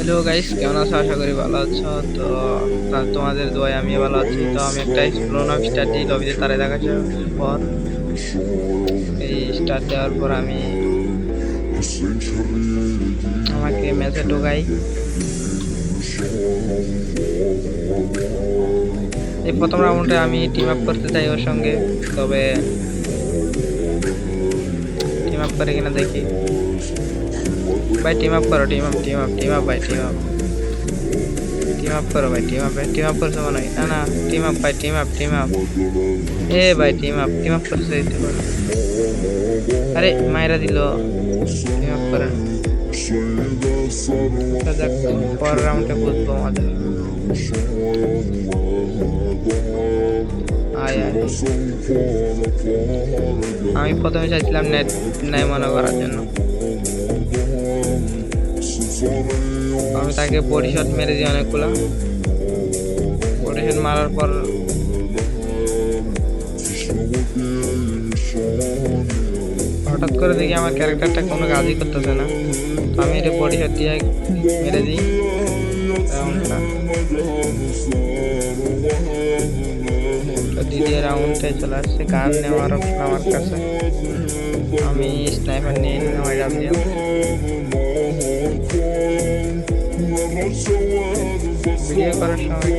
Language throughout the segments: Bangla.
হ্যালো গাইস, কেমন আছো? আশা করি ভালো আছো। তো তোমাদের দোয়ায় আমি ভালো আছি। তো আমি একটা স্ক্রোন অফ স্টার্ট দিই লবিতে তারে দেখার পর এই স্টার্ট দেওয়ার পর আমি আমাকে ম্যাচে ঢোকাই। এই প্রথম রাউন্ডে আমি টিম আপ করতে চাই ওর সঙ্গে, তবে টিম আপ করে কিনা দেখি। ভাই টিম আপ করো, টিম আপ ভাই, টিম আপ করো ভাই, টিম আপ করছো মনে হয়। না না, টিম আপ ভাই, টিম আপ এ ভাই, টিম আপ করছো দিতে পারো। আরে মায়েরা দিল, টিম আপ করেন। যাক, পরের রাউন্ডে বুঝবো মজা। আয় আয়, আমি প্রথমে চাইছিলাম নেট নাই মনে করার জন্য। আমি তাকে বডি শট মেরে দিই অনেকগুলা। বডি শট মারার পর হঠাৎ করে দেখি আমার ক্যারেক্টারটা কোনো কাজই করতেছে না। তো আমি এটা বডি শট দিয়ে মেরে দিই রাউন্ডটা। তো দ্বিতীয় রাউন্ডে চলে আসছে গান নেওয়ার অপশন আমার কাছে। আমি স্নাইপার নিয়ে নিলাম আইডাব্লিউ। ভিডিও করার সময়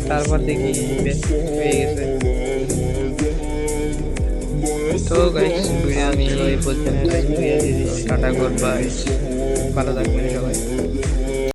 তারপর দেখি বেস্ট হয়ে গেছে। তো গাইস, ভিডিও ছিল এই পর্যন্ত। টাটা, গুড বাই, ভালো থাকবেন সবাই।